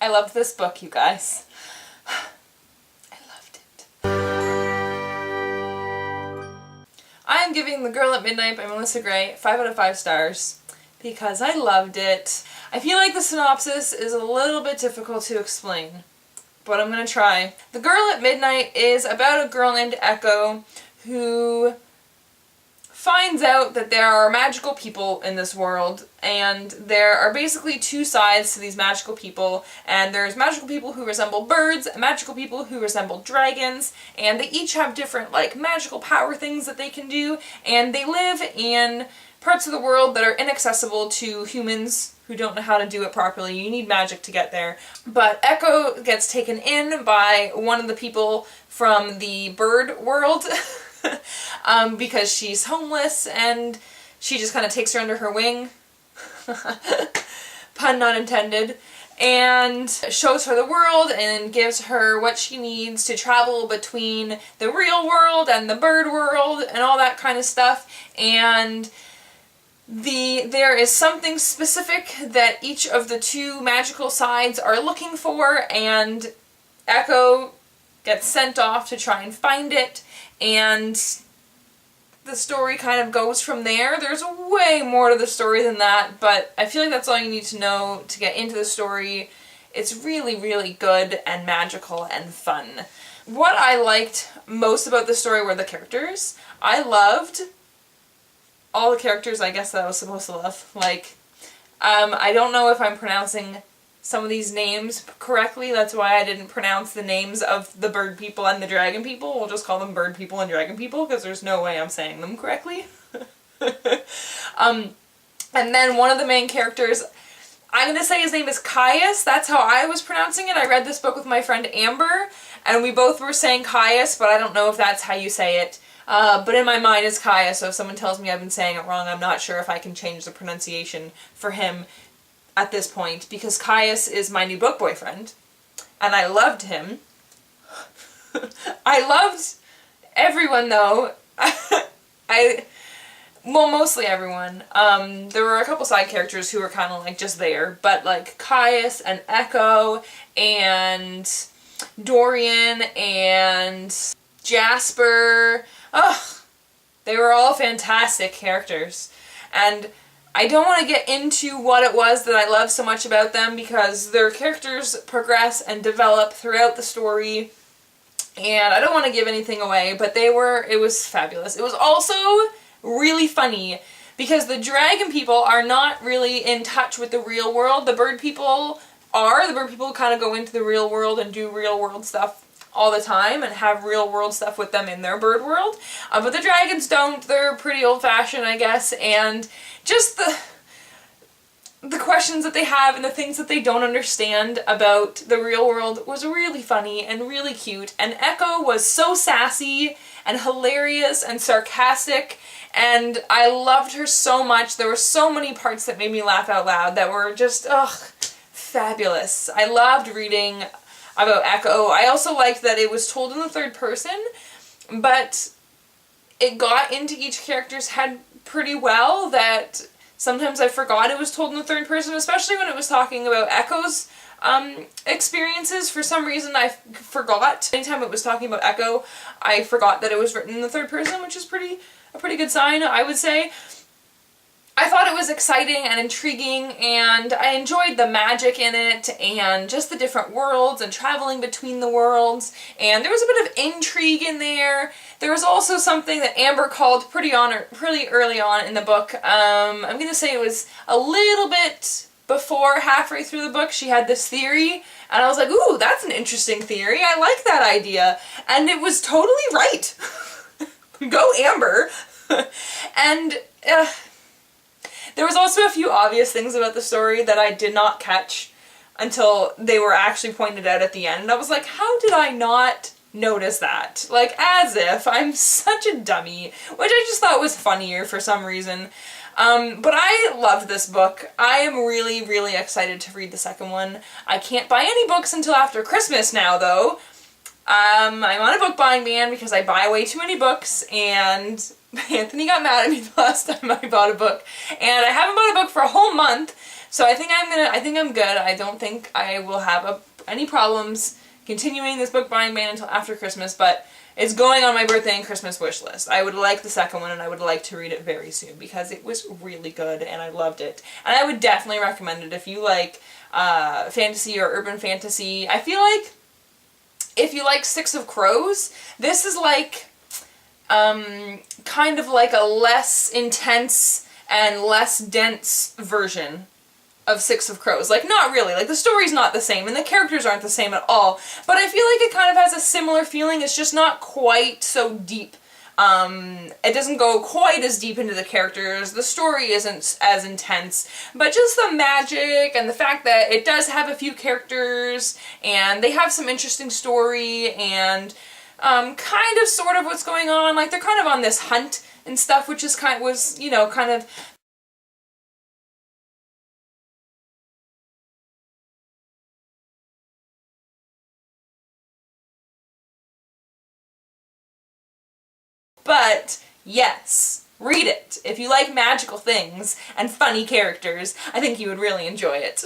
I loved this book, you guys. I loved it. I am giving The Girl at Midnight by Melissa Gray 5 out of 5 stars because I loved it. I feel like the synopsis is a little bit difficult to explain, but I'm gonna try. The Girl at Midnight is about a girl named Echo who finds out that there are magical people in this world, and there are basically two sides to these magical people, and there's magical people who resemble birds, and magical people who resemble dragons, and they each have different, like, magical power things that they can do, and they live in parts of the world that are inaccessible to humans who don't know how to do it properly. You need magic to get there. But Echo gets taken in by one of the people from the bird world because she's homeless, and she just kind of takes her under her wing, pun not intended, and shows her the world and gives her what she needs to travel between the real world and the bird world and all that kind of stuff. And there is something specific that each of the two magical sides are looking for, and Echo gets sent off to try and find it, and the story kind of goes from there. There's way more to the story than that, but I feel like that's all you need to know to get into the story. It's really, really good and magical and fun. What I liked most about the story were the characters. I loved all the characters, I guess, that I was supposed to love. Like, I don't know if I'm pronouncing some of these names correctly. That's why I didn't pronounce the names of the bird people and the dragon people. We'll just call them bird people and dragon people, because there's no way I'm saying them correctly. And then one of the main characters, I'm going to say his name is Caius. That's how I was pronouncing it. I read this book with my friend Amber, and we both were saying Caius, but I don't know if that's how you say it. But in my mind it's Caius, so if someone tells me I've been saying it wrong, I'm not sure if I can change the pronunciation for him at this point, because Caius is my new book boyfriend, and I loved him. I loved everyone, though. Well, mostly everyone. There were a couple side characters who were kind of like just there, but like Caius and Echo and Dorian and Jasper, they were all fantastic characters. And I don't want to get into what it was that I loved so much about them, because their characters progress and develop throughout the story, and I don't want to give anything away, but it was fabulous. It was also really funny, because the dragon people are not really in touch with the real world. The bird people are. The bird people kind of go into the real world and do real world stuff all the time and have real world stuff with them in their bird world. But the dragons don't. They're pretty old-fashioned, I guess, and just the questions that they have and the things that they don't understand about the real world was really funny and really cute. And Echo was so sassy and hilarious and sarcastic, and I loved her so much. There were so many parts that made me laugh out loud that were just, fabulous. I loved reading about Echo. I also liked that it was told in the third person, but it got into each character's head pretty well, that sometimes I forgot it was told in the third person, especially when it was talking about Echo's experiences. For some reason I forgot. Anytime it was talking about Echo, I forgot that it was written in the third person, which is a pretty good sign, I would say. I thought it was exciting and intriguing, and I enjoyed the magic in it, and just the different worlds and traveling between the worlds, and there was a bit of intrigue in there. There was also something that Amber called pretty early on in the book. I'm going to say it was a little bit before halfway through the book. She had this theory, and I was like, ooh, that's an interesting theory. I like that idea. And it was totally right. Go Amber. And there was also a few obvious things about the story that I did not catch until they were actually pointed out at the end. And I was like, how did I not notice that? Like, as if I'm such a dummy, which I just thought was funnier for some reason. But I loved this book. I am really, really excited to read the second one. I can't buy any books until after Christmas now, though. I'm on a book buying ban because I buy way too many books, and Anthony got mad at me the last time I bought a book. And I haven't bought a book for a whole month, So I think I'm good. I don't think I will have any problems continuing this book buying ban until after Christmas, but it's going on my birthday and Christmas wish list. I would like the second one, and I would like to read it very soon because it was really good and I loved it. And I would definitely recommend it if you like fantasy or urban fantasy. I feel like if you like Six of Crows, this is like kind of like a less intense and less dense version of Six of Crows. Like, not really. Like, the story's not the same, and the characters aren't the same at all, but I feel like it kind of has a similar feeling. It's just not quite so deep. It doesn't go quite as deep into the characters, the story isn't as intense, but just the magic and the fact that it does have a few characters, and they have some interesting story, and kind of sort of what's going on. Like, they're kind of on this hunt and stuff, which is kind of but yes, read it. If you like magical things and funny characters, I think you would really enjoy it.